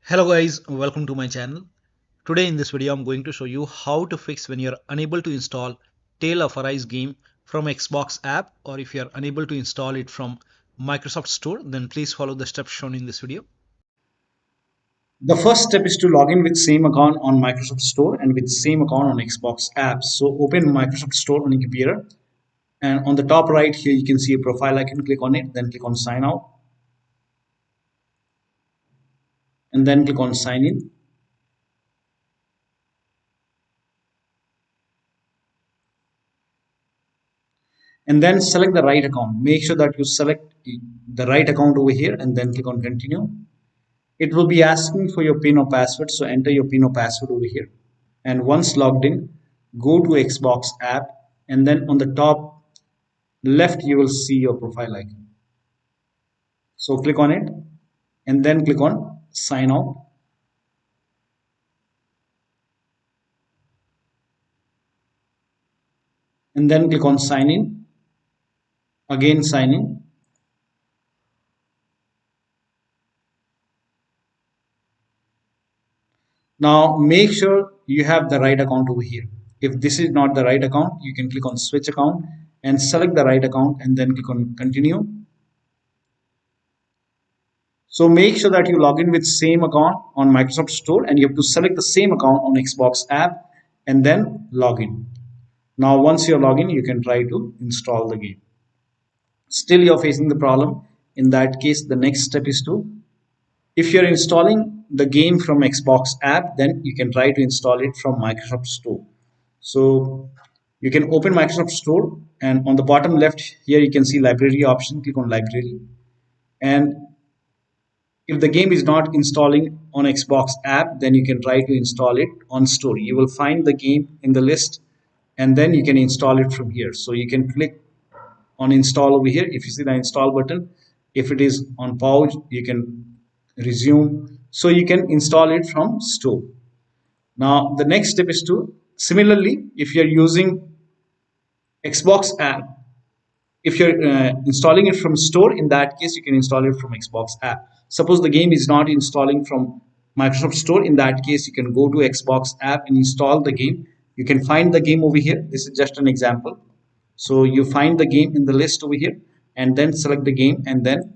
Hello guys, welcome to my channel. Today in this video I'm going to show you how to fix when you're unable to install Tale of Arise game from Xbox app, or if you're unable to install it from Microsoft Store, then please follow the steps shown in this video. The first step is to log in with same account on Microsoft Store and with same account on Xbox apps. So open Microsoft Store on your computer, and on the top right here you can see a profile icon. Click on it, then click on sign out, and then click on sign in. And then select the right account. Make sure that you select the right account over here and then click on continue. It will be asking for your PIN or password, so enter your PIN or password over here. And once logged in, go to Xbox app, and then on the top left you will see your profile icon. So click on it and then click on sign out, and then click on sign in, again sign in. Now make sure you have the right account over here. If this is not the right account, you can click on switch account and select the right account and then click on continue. So make sure that you log in with same account on Microsoft Store, and you have to select the same account on Xbox app and then log in. Now once you're logged in, you can try to install the game. Still you're facing the problem. In that case, the next step is to, if you're installing the game from Xbox app, then you can try to install it from Microsoft Store. So you can open Microsoft Store, and on the bottom left here you can see library option. Click on library, and if the game is not installing on Xbox app, then you can try to install it on Store. You will find the game in the list, and then you can install it from here. So you can click on install over here. If you see the install button, if it is on pause, you can resume. So you can install it from Store. Now the next step is to, similarly, if you're using Xbox app, if you're installing it from Store, in that case you can install it from Xbox app. Suppose the game is not installing from Microsoft Store, in that case you can go to Xbox app and install the game. You can find the game over here. This is just an example. So you find the game in the list over here and then select the game and then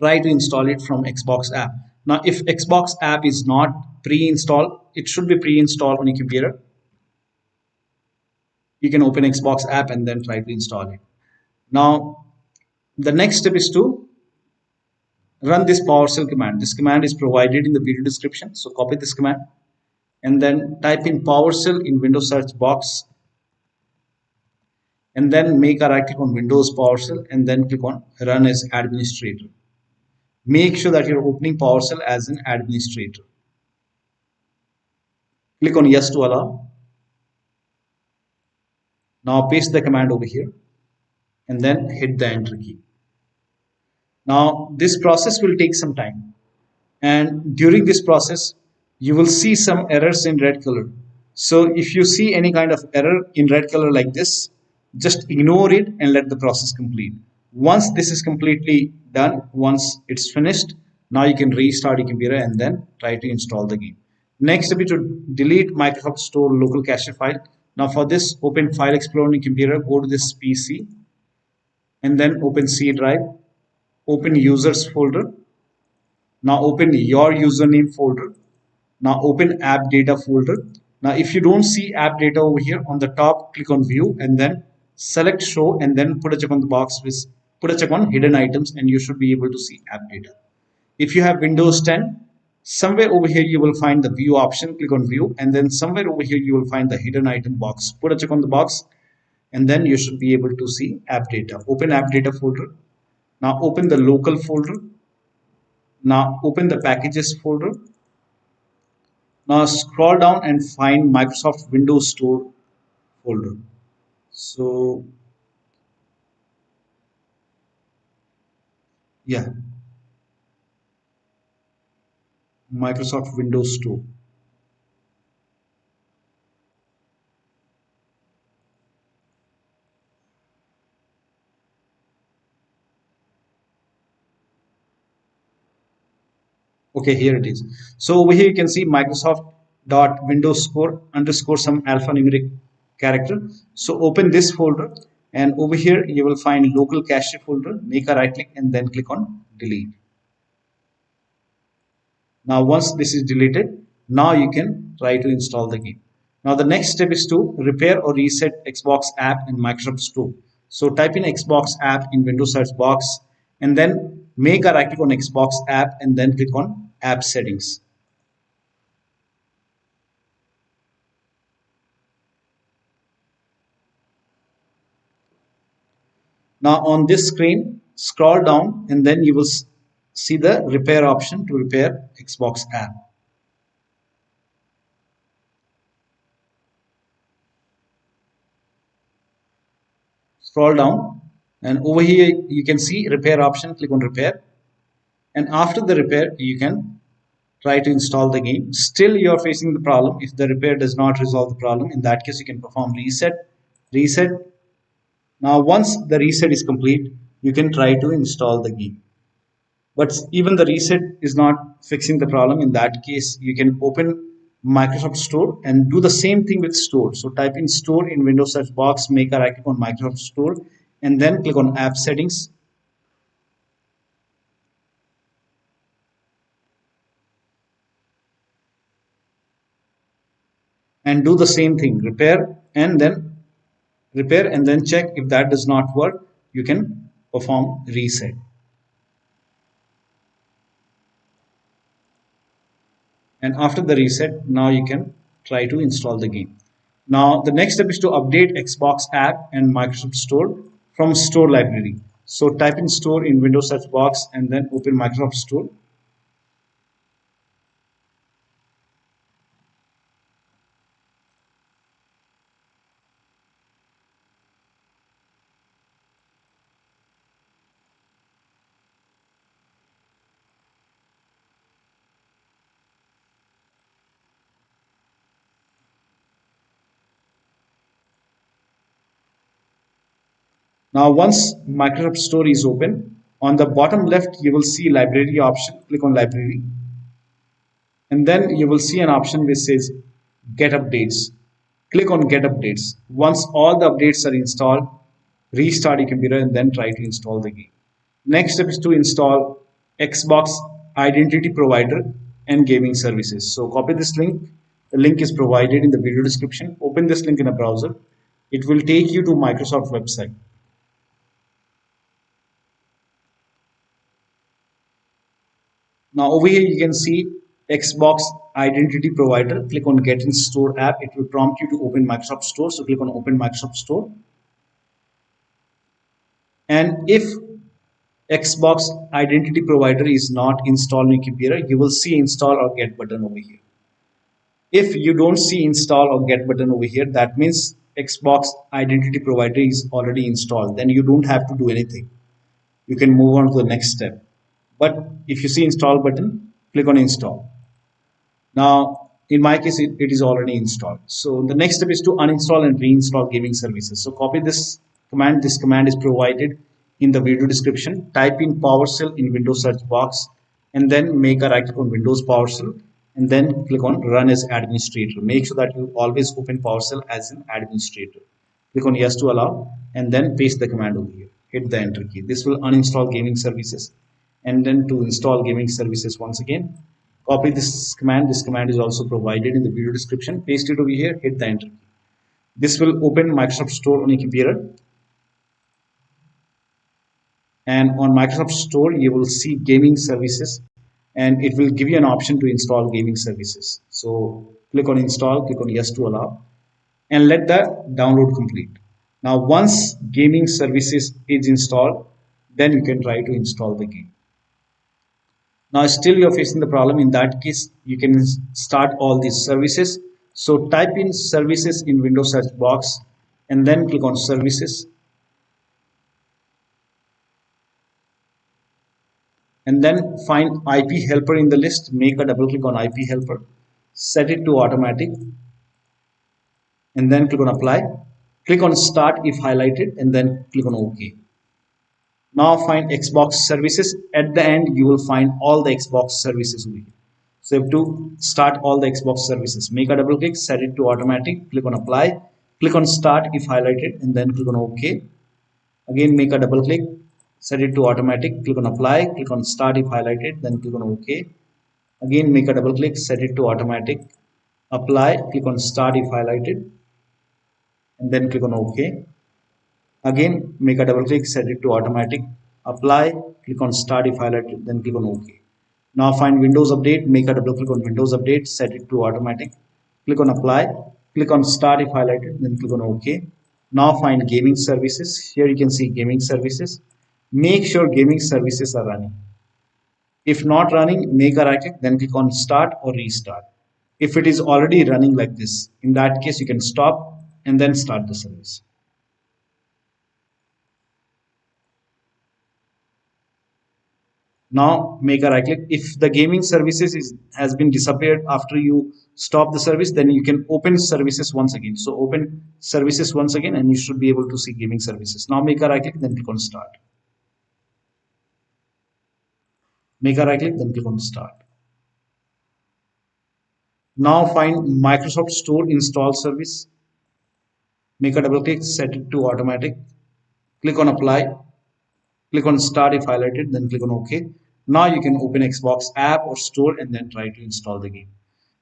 try to install it from Xbox app. Now if Xbox app is not pre-installed, it should be pre-installed on your computer. You can open Xbox app and then try to install it. Now the next step is to run this PowerShell command. This command is provided in the video description. So copy this command and then type in PowerShell in Windows search box, and then make a right click on Windows PowerShell and then click on run as administrator. Make sure that you're opening PowerShell as an administrator. Click on yes to allow. Now paste the command over here and then hit the enter key. Now this process will take some time, and during this process you will see some errors in red color. So if you see any kind of error in red color like this, just ignore it and let the process complete. Once this is completely done, once it's finished, now you can restart your computer and then try to install the game. Next step is to delete Microsoft Store local cache file. Now for this, open File Explorer on your computer, go to this PC and then open C drive, open users folder. Now open your username folder. Now open AppData folder. Now if you don't see AppData over here, on the top click on view and then select show and then put a check on the box with put a check on hidden items, and you should be able to see AppData. If you have Windows 10, somewhere over here you will find the view option. Click on view and then somewhere over here you will find the hidden item box. Put a check on the box and then you should be able to see AppData. Open AppData folder. Now open the local folder. Now open the packages folder. Now scroll down and find Microsoft Windows Store folder. So yeah, Microsoft Windows Store. Okay, here it is. So over here you can see Microsoft dot Windows score underscore some alphanumeric character. So open this folder, and over here you will find local cache folder. Make a right click and then click on delete. Now once this is deleted, now you can try to install the game. Now the next step is to repair or reset Xbox app in Microsoft Store. So type in Xbox app in Windows search box and then make a right click on Xbox app and then click on app settings. Now on this screen, scroll down and then you will see the repair option to repair Xbox app. Scroll down and over here you can see repair option, click on repair, and after the repair you can try to install the game. Still you are facing the problem. If the repair does not resolve the problem, in that case you can perform reset. Now once the reset is complete, you can try to install the game. But even the reset is not fixing the problem. In that case you can open Microsoft Store and do the same thing with Store. So type in Store in Windows search box, make a right click on Microsoft Store and then click on app settings, and do the same thing, repair and then check. If that does not work, you can perform reset. And after the reset, now you can try to install the game. Now the next step is to update Xbox app and Microsoft Store from Store library. So type in Store in Windows search box and then open Microsoft Store. Now once Microsoft Store is open, on the bottom left you will see library option. Click on library and then you will see an option which says get updates. Click on get updates. Once all the updates are installed, restart your computer and then try to install the game. Next step is to install Xbox Identity Provider and Gaming Services. So copy this link. The link is provided in the video description. Open this link in a browser. It will take you to Microsoft website. Now over here you can see Xbox Identity Provider. Click on Get in Store app. It will prompt you to open Microsoft Store. So click on Open Microsoft Store. And if Xbox Identity Provider is not installed on your computer, you will see Install or Get button over here. If you don't see Install or Get button over here, that means Xbox Identity Provider is already installed. Then you don't have to do anything. You can move on to the next step. But if you see Install button, click on Install. Now, in my case, it is already installed. So the next step is to uninstall and reinstall gaming services. So copy this command. This command is provided in the video description. Type in PowerShell in Windows search box and then make a right click on Windows PowerShell and then click on Run as Administrator. Make sure that you always open PowerShell as an administrator. Click on Yes to allow and then paste the command over here. Hit the Enter key. This will uninstall gaming services. And then to install gaming services once again, copy this command. This command is also provided in the video description. Paste it over here, hit the Enter key. This will open Microsoft Store on your computer. And on Microsoft Store, you will see gaming services and it will give you an option to install gaming services. So click on Install, click on Yes to allow and let the download complete. Now, once gaming services is installed, then you can try to install the game. Now still you're facing the problem. In that case, you can start all these services. So type in services in Windows search box and then click on services and then find IP helper in the list. Make a double click on IP helper, set it to automatic and then click on apply. Click on start if highlighted and then click on OK. Now find Xbox services. At the end, you will find all the Xbox services over here. So you have to start all the Xbox services. Make a double click, set it to automatic, click on apply, click on start if highlighted, and then click on OK. Again, make a double click, set it to automatic, click on apply, click on start if highlighted, then click on OK. Again, make a double click, set it to automatic, apply, click on start if highlighted, and then click on OK. Again, make a double click, set it to automatic, apply, click on start if highlighted, then click on OK. Now find Windows Update, make a double click on Windows Update, set it to automatic, click on apply, click on start if highlighted, then click on OK. Now find Gaming Services. Here you can see Gaming Services. Make sure Gaming Services are running. If not running, make a right click, then click on start or restart. If it is already running like this, in that case, you can stop and then start the service. Now make a right click. If the gaming services has been disappeared after you stop the service, then you can open services once again. So open services once again and you should be able to see gaming services. Now make a right click, then click on start. Make a right click, then click on start. Now find Microsoft Store install service. Make a double click, set it to automatic. Click on apply. Click on start if highlighted, then click on OK. Now you can open Xbox app or store and then try to install the game.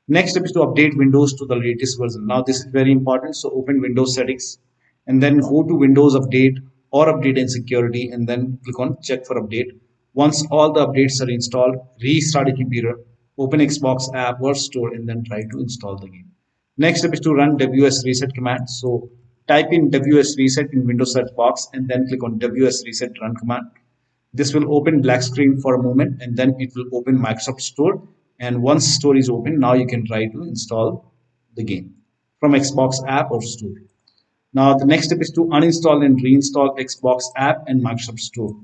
Next step is to update Windows to the latest version. Now this is very important. So open Windows settings and then go to Windows Update or Update and Security and then click on check for update. Once all the updates are installed, restart your computer, open Xbox app or store and then try to install the game. Next step is to run ws reset command. So type in ws reset in Windows search box and then click on ws reset run command. This will open black screen for a moment and then it will open Microsoft Store. And once Store is open, now you can try to install the game from Xbox app or store. Now the next step is to uninstall and reinstall Xbox app and Microsoft Store.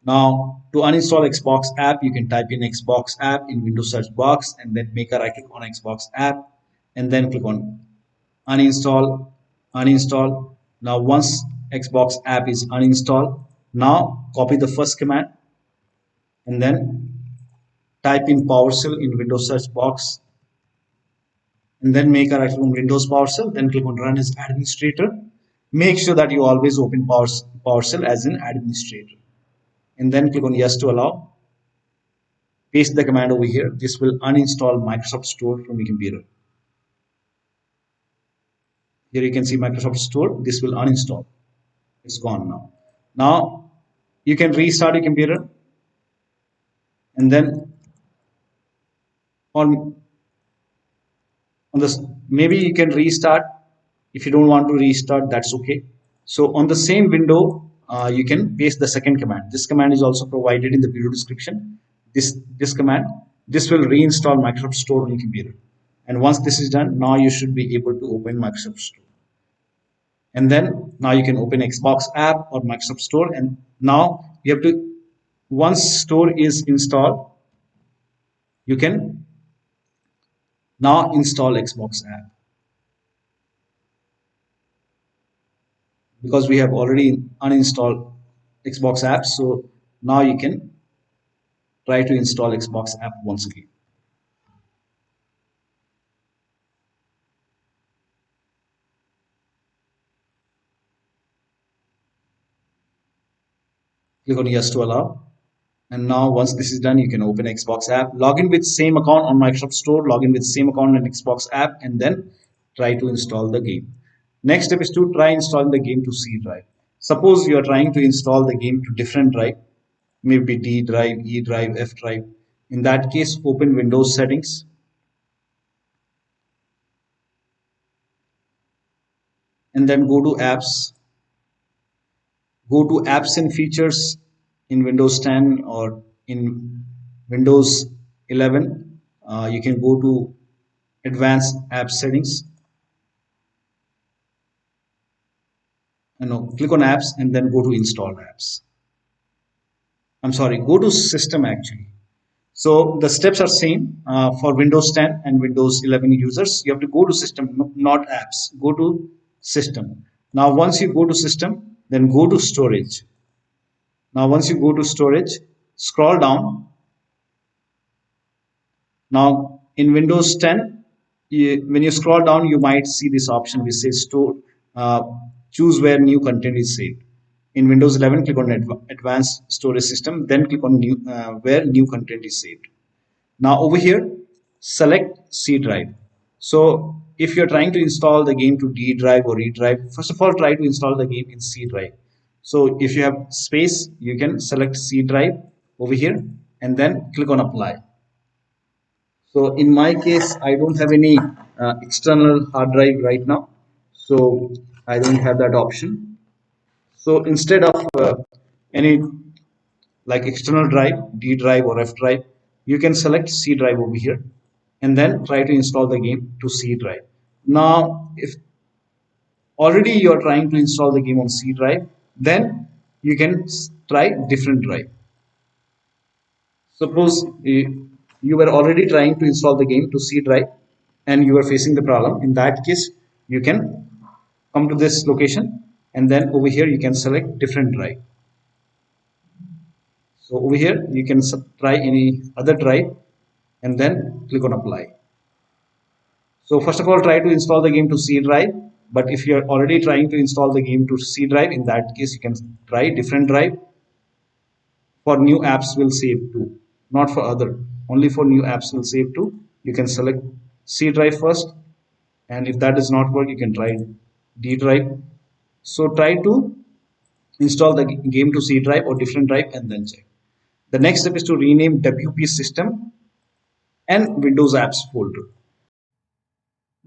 Now to uninstall Xbox app, you can type in Xbox app in Windows search box and then make a right click on Xbox app and then click on uninstall, uninstall. Now once Xbox app is uninstalled, now copy the first command and then type in PowerShell in Windows search box and then make a right click on Windows PowerShell, then click on run as administrator. Make sure that you always open PowerShell as an administrator and then click on yes to allow. Paste the command over here. This will uninstall Microsoft Store from your computer. Here you can see Microsoft Store. This will uninstall. It's gone now. Now you can restart your computer and then on this maybe you can restart. If you don't want to restart, that's okay. So on the same window, you can paste the second command. This command is also provided in the video description. This command, this will reinstall Microsoft Store on your computer. And once this is done, now you should be able to open Microsoft Store. And then now you can open Xbox app or Microsoft Store. And now you have to, once Store is installed, you can now install Xbox app. Because we have already uninstalled Xbox app, so now you can try to install Xbox app once again. Click on yes to allow. And now once this is done, you can open Xbox app, log in with same account on Microsoft Store, log in with same account on Xbox app, and then try to install the game. Next step is to try installing the game to C drive. Suppose you are trying to install the game to different drive, maybe D drive, E drive, F drive. In that case, open Windows settings. And then go to apps. Go to apps and features in Windows 10 or in Windows 11. You can go to advanced app settings. Click on apps and then go to installed apps. I'm sorry, go to system actually. So the steps are same for Windows 10 and Windows 11 users. You have to go to system, not apps. Go to system. Now once you go to system, then go to storage. Now once you go to storage, scroll down. Now in Windows 10, when you scroll down, you might see this option which says store, choose where new content is saved. In Windows 11, click on Advanced Storage System, then click on where new content is saved. Now over here, select C drive. So if you're trying to install the game to D drive or E drive, first of all, try to install the game in C drive. So if you have space, you can select C drive over here and then click on apply. So in my case, I don't have any external hard drive right now. So I don't have that option. So instead of any like external drive, D drive or F drive, you can select C drive over here and then try to install the game to C drive. Now, if already you are trying to install the game on C drive, then you can try different drive. Suppose you were already trying to install the game to C drive and you are facing the problem. In that case, you can come to this location and then over here you can select different drive. So over here you can try any other drive and then click on apply. So first of all, try to install the game to C drive. But if you're already trying to install the game to C drive, in that case you can try different drive. For new apps will save to, not for other. Only for new apps will save to. You can select C drive first, and if that does not work, you can try D drive. So try to install the game to C drive or different drive and then check. The next step is to rename WP system and Windows apps folder.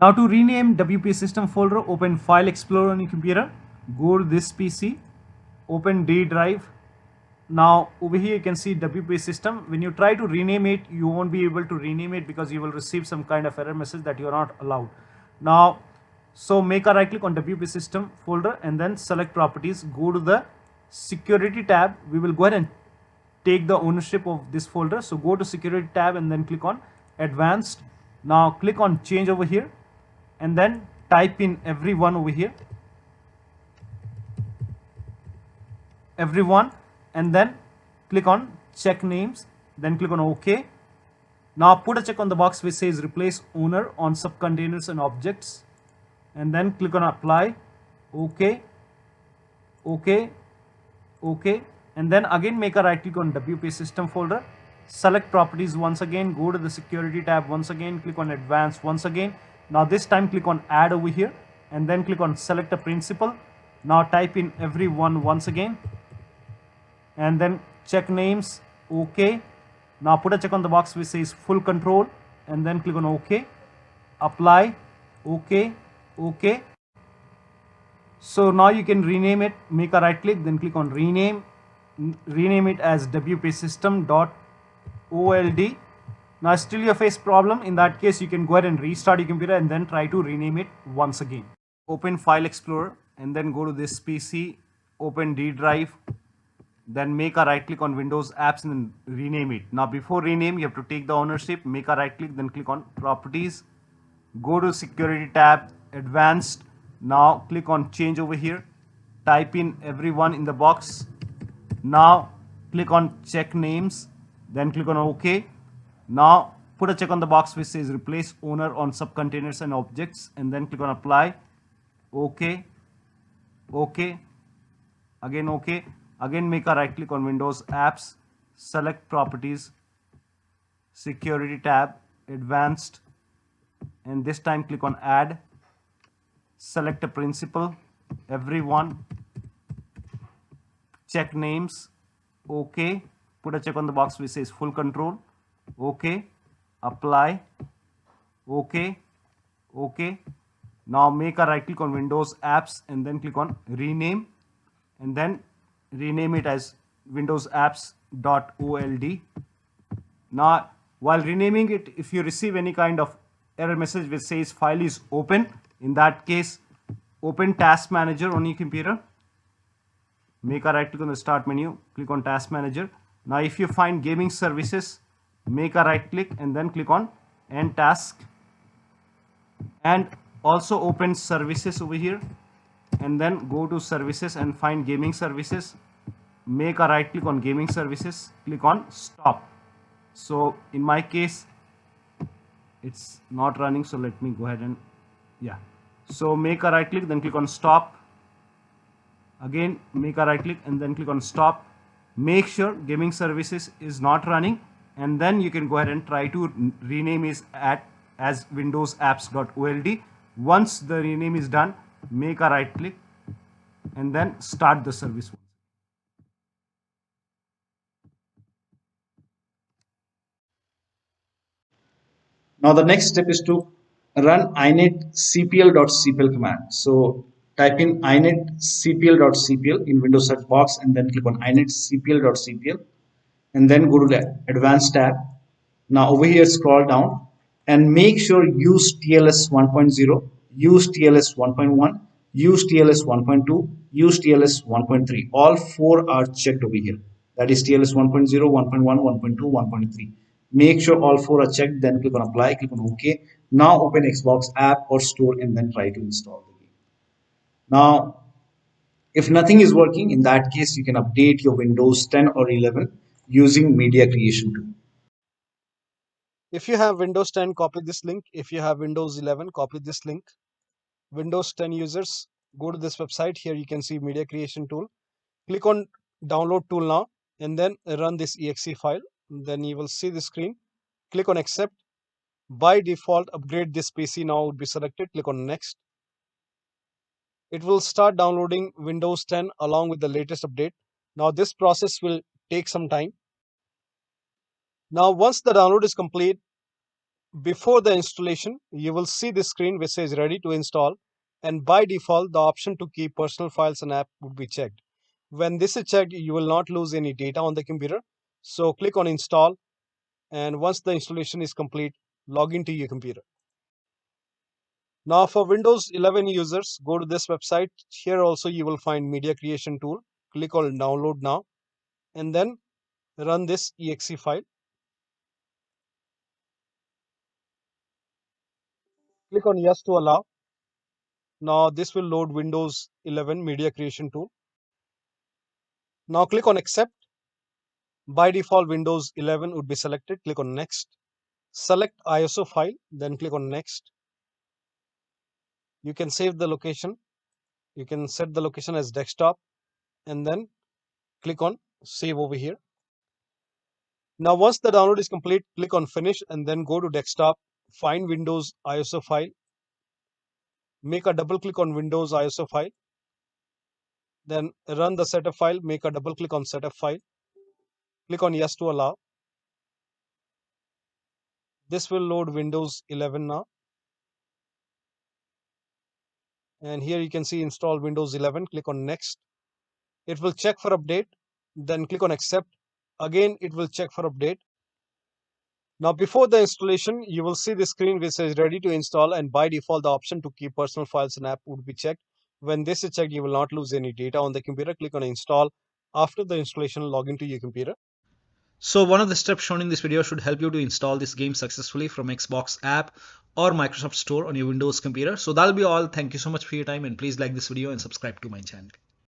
Now to rename WP system folder, open File Explorer on your computer, go to this PC, open D drive. Now over here you can see WP system. When you try to rename it, you won't be able to rename it because you will receive some kind of error message that you are not allowed. Now, so make a right click on WP system folder and then select properties, go to the security tab. We will go ahead and take the ownership of this folder. So go to security tab and then click on advanced. Now click on change over here and then type in everyone over here, everyone, and then click on check names, then click on OK. Now put a check on the box which says replace owner on subcontainers and objects and then click on apply. OK, OK, OK, and then again make a right click on WP system folder, select properties once again, go to the security tab once again, click on advanced once again. Now this time click on add over here and then click on select a principal. Now type in everyone once again and then check names. OK. Now put a check on the box which says full control and then click on OK, apply, OK, OK. So now you can rename it, make a right click, then click on rename it as WP system.old. Now still you face problem. In that case, you can go ahead and restart your computer and then try to rename it once again. Open File Explorer and then go to this PC, open D drive, then make a right click on Windows apps and then rename it. Now before rename, you have to take the ownership, make a right click, then click on properties, go to security tab, advanced. Now click on change over here, type in everyone in the box. Now click on check names, then click on OK. Now put a check on the box which says replace owner on subcontainers and objects and then click on apply. OK, OK, again OK. Again make a right click on Windows apps, select properties, security tab, advanced, and this time click on add, select a principal, everyone, check names, OK, put a check on the box which says full control, OK, apply, OK, OK. Now make a right click on Windows apps and then click on rename and then rename it as Windows apps.old. Now while renaming it, if you receive any kind of error message which says file is open, in that case open Task Manager on your computer, make a right click on the start menu, click on Task Manager. Now if you find Gaming Services, make a right click and then click on End Task, and also open Services over here and then go to Services and find Gaming Services, make a right click on gaming services, click on stop. So in my case it's not running, so let me go ahead and so make a right click, then click on stop. Again make a right click and then click on stop. Make sure gaming services is not running, and then you can go ahead and try to rename it as windows-apps.old. Once the rename is done, make a right click and then start the service. Now the next step is to run init command. So type in init in Windows search box and then click on init and then go to the advanced tab. Now over here scroll down and make sure use TLS 1.0, use TLS 1.1, use TLS 1.2, use TLS 1.3. All four are checked over here. That is TLS 1.0, 1.1, 1.2, 1.3. Make sure all four are checked, then click on apply, click on OK. Now open Xbox app or store and then try to install the game. Now, if nothing is working, in that case, you can update your Windows 10 or 11 using media creation tool. If you have Windows 10, copy this link. If you have Windows 11, copy this link. Windows 10 users, go to this website. Here you can see media creation tool. Click on download tool now and then run this exe file. Then you will see the screen. Click on accept. By default, upgrade this PC now would be selected. Click on next. It will start downloading Windows 10 along with the latest update. Now this process will take some time. Now once the download is complete, before the installation, you will see this screen which says ready to install, and by default the option to keep personal files and app would be checked. When this is checked, you will not lose any data on the computer. So click on install, and once the installation is complete, log into your computer. Now for Windows 11 users, go to this website. Here also you will find media creation tool. Click on download now and then run this exe file. Click on yes to allow. Now this will load Windows 11 media creation tool. Now click on accept. By default, Windows 11 would be selected. Click on next. Select ISO file, then click on next. You can save the location. You can set the location as desktop and then click on save over here. Now once the download is complete, click on finish and then go to desktop. Find Windows ISO file. Make a double click on Windows ISO file. Then run the setup file. Make a double click on setup file. Click on yes to allow. This will load Windows 11 now. And here you can see install Windows 11. Click on next. It will check for update. Then click on accept. Again, it will check for update. Now before the installation, you will see the screen which says ready to install, and by default the option to keep personal files and app would be checked. When this is checked, you will not lose any data on the computer. Click on install. After the installation, log into your computer. So one of the steps shown in this video should help you to install this game successfully from Xbox app or Microsoft Store on your Windows computer. So that'll be all. Thank you so much for your time, and please like this video and subscribe to my channel.